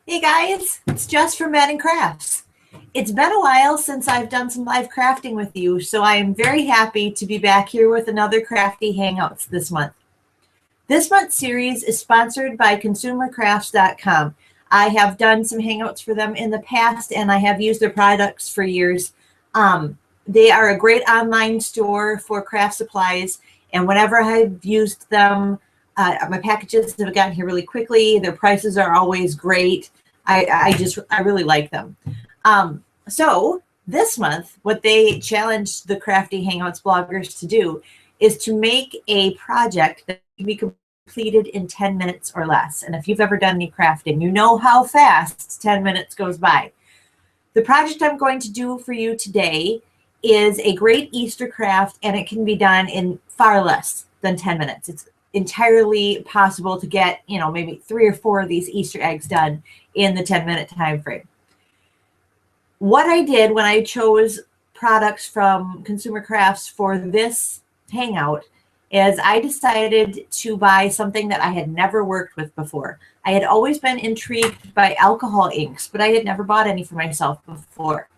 Hey guys, it's Jess from Madden Crafts. It's been a while since I've done some live crafting with you, so I am very happy to be back here with another Crafty Hangouts this month. This month's series is sponsored by consumercrafts.com. I have done some Hangouts for them in the past, and I have used their products for years. They are a great online store for craft supplies, and whenever I've used them, my packages have gotten here really quickly. Their prices are always great. I really like them. So this month, what they challenged the Crafty Hangouts bloggers to do is to make a project that can be completed in 10 minutes or less. And if you've ever done any crafting, you know how fast 10 minutes goes by. The project I'm going to do for you today is a great Easter craft, and it can be done in far less than 10 minutes. It's entirely possible to get, maybe 3 or 4 of these Easter eggs done in the 10-minute time frame. What I did when I chose products from Consumer Crafts for this hangout is I decided to buy something that I had never worked with before. I had always been intrigued by alcohol inks, but I had never bought any for myself before.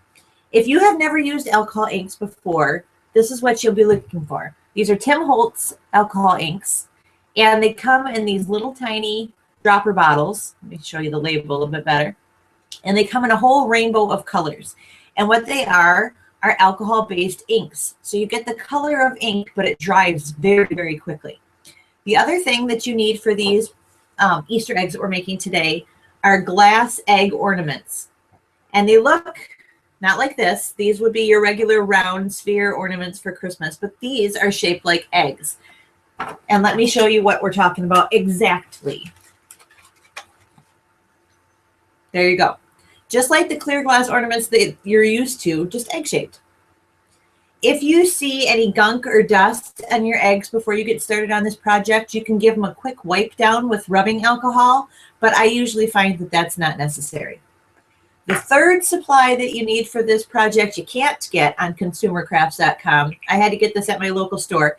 If you have never used alcohol inks before, this is what you'll be looking for. These are Tim Holtz alcohol inks, and they come in these little tiny dropper bottles. Let me show you the label a little bit better. And they come in a whole rainbow of colors. And what they are alcohol-based inks. So you get the color of ink, but it dries very, very quickly. The other thing that you need for these Easter eggs that we're making today are glass egg ornaments. And they look not like this. These would be your regular round sphere ornaments for Christmas, but these are shaped like eggs. And let me show you what we're talking about exactly. There you go. Just like the clear glass ornaments that you're used to, just egg-shaped. If you see any gunk or dust on your eggs before you get started on this project, you can give them a quick wipe down with rubbing alcohol, but I usually find that that's not necessary. The third supply that you need for this project you can't get on consumercrafts.com. I had to get this at my local store.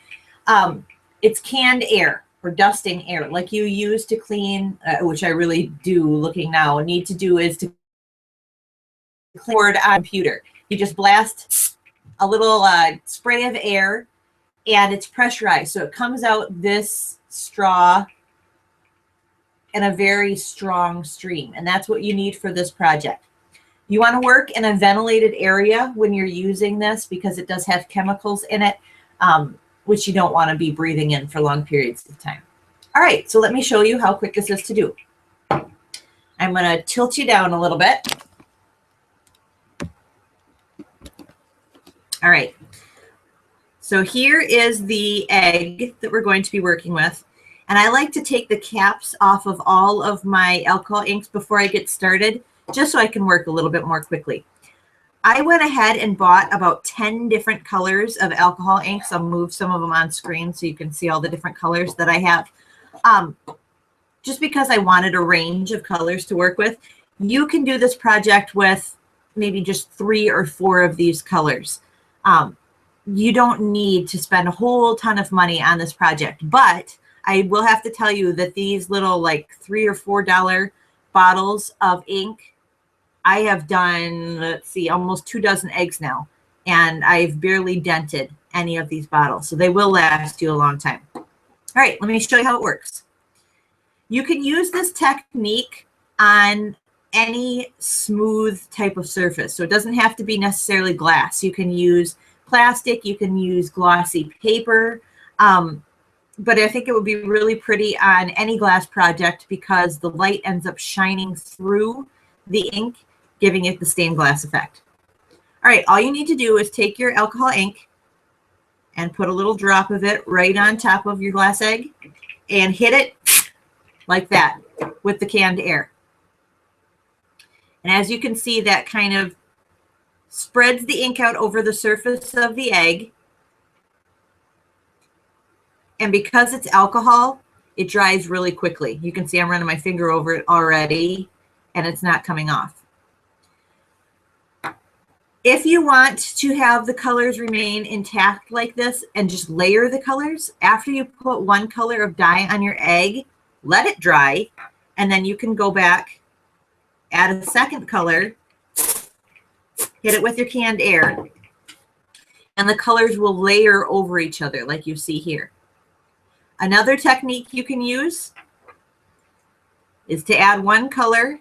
It's canned air or dusting air, like you use to clean, which I really do looking now, need to do is to clean on a computer. You just blast a little spray of air, and it's pressurized. So it comes out this straw in a very strong stream, and that's what you need for this project. You want to work in a ventilated area when you're using this because it does have chemicals in it, which you don't want to be breathing in for long periods of time. All right, so let me show you how quick this is to do. I'm going to tilt you down a little bit. All right, so here is the egg that we're going to be working with. And I like to take the caps off of all of my alcohol inks before I get started, just so I can work a little bit more quickly. I went ahead and bought about 10 different colors of alcohol inks. I'll move some of them on screen so you can see all the different colors that I have. Just because I wanted a range of colors to work with. You can do this project with maybe just 3 or 4 of these colors. You don't need to spend a whole ton of money on this project, but I will have to tell you that these little like $3 or $4 bottles of ink, I have done, let's see, almost 2 dozen eggs now, and I've barely dented any of these bottles, so they will last you a long time. All right, let me show you how it works. You can use this technique on any smooth type of surface, so it doesn't have to be necessarily glass. You can use plastic, you can use glossy paper, but I think it would be really pretty on any glass project because the light ends up shining through the ink, giving it the stained glass effect. All right, all you need to do is take your alcohol ink and put a little drop of it right on top of your glass egg and hit it like that with the canned air. And as you can see, that kind of spreads the ink out over the surface of the egg. And because it's alcohol, it dries really quickly. You can see I'm running my finger over it already, and it's not coming off. If you want to have the colors remain intact like this and just layer the colors, after you put one color of dye on your egg, let it dry, and then you can go back add a second color, hit it with your canned air, and the colors will layer over each other like you see here. Another technique you can use is to add one color,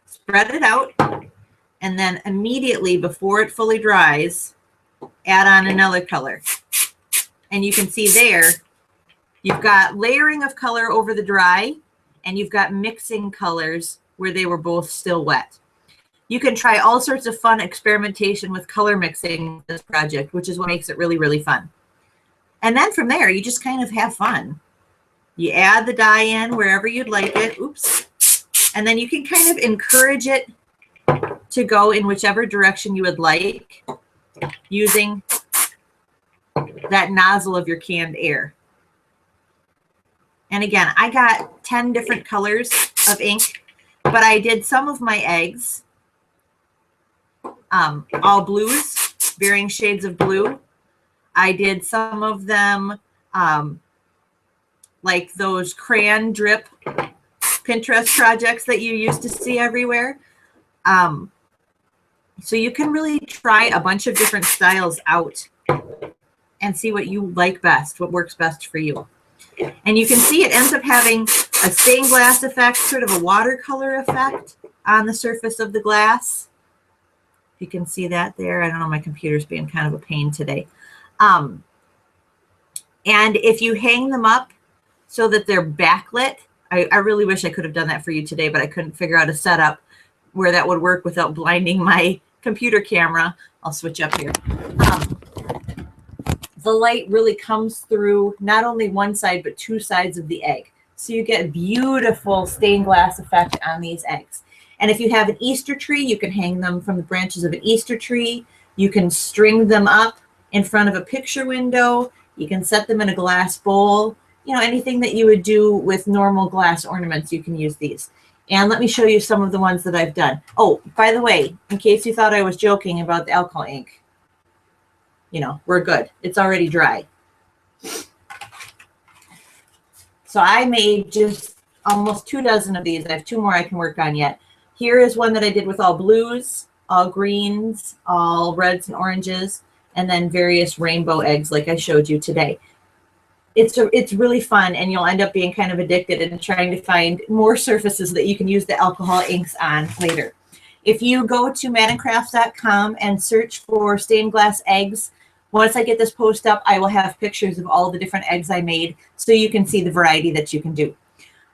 spread it out, and then immediately before it fully dries, add on another color. And you can see there, you've got layering of color over the dry, and you've got mixing colors where they were both still wet. You can try all sorts of fun experimentation with color mixing with this project, which is what makes it really, really fun. And then from there, you just kind of have fun. You add the dye in wherever you'd like it. Oops. And then you can kind of encourage it to go in whichever direction you would like using that nozzle of your canned air. And again, I got 10 different colors of ink, but I did some of my eggs all blues, varying shades of blue. I did some of them like those crayon drip Pinterest projects that you used to see everywhere. So you can really try a bunch of different styles out and see what you like best, what works best for you. And you can see it ends up having a stained glass effect, sort of a watercolor effect on the surface of the glass. You can see that there. I don't know, my computer's being kind of a pain today. And if you hang them up so that they're backlit, I really wish I could have done that for you today, but I couldn't figure out a setup where that would work without blinding my computer camera. I'll switch up here. The light really comes through not only one side, but two sides of the egg. So you get a beautiful stained glass effect on these eggs. And if you have an Easter tree, you can hang them from the branches of an Easter tree. You can string them up in front of a picture window. You can set them in a glass bowl. You know, anything that you would do with normal glass ornaments, you can use these. And let me show you some of the ones that I've done. Oh, by the way, in case you thought I was joking about the alcohol ink, you know, we're good. It's already dry. So I made just almost 2 dozen of these. I have 2 more I can work on yet. Here is one that I did with all blues, all greens, all reds and oranges, and then various rainbow eggs like I showed you today. It's really fun, and you'll end up being kind of addicted and trying to find more surfaces that you can use the alcohol inks on later. If you go to maddencrafts.com and search for stained glass eggs, once I get this post up, I will have pictures of all the different eggs I made so you can see the variety that you can do.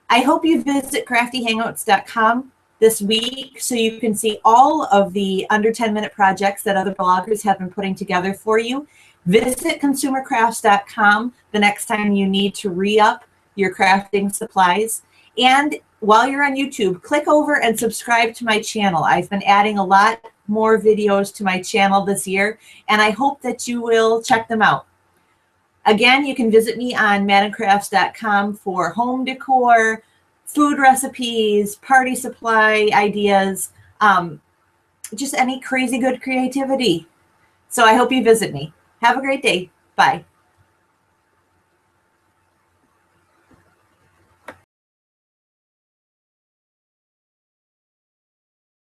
I hope you visit craftyhangouts.com this week so you can see all of the under 10-minute projects that other bloggers have been putting together for you. Visit consumercrafts.com the next time you need to re-up your crafting supplies. And while you're on YouTube, click over and subscribe to my channel. I've been adding a lot more videos to my channel this year, and I hope that you will check them out. Again, you can visit me on maddencrafts.com for home decor, food recipes, party supply ideas, just any crazy good creativity. So I hope you visit me. Have a great day. Bye.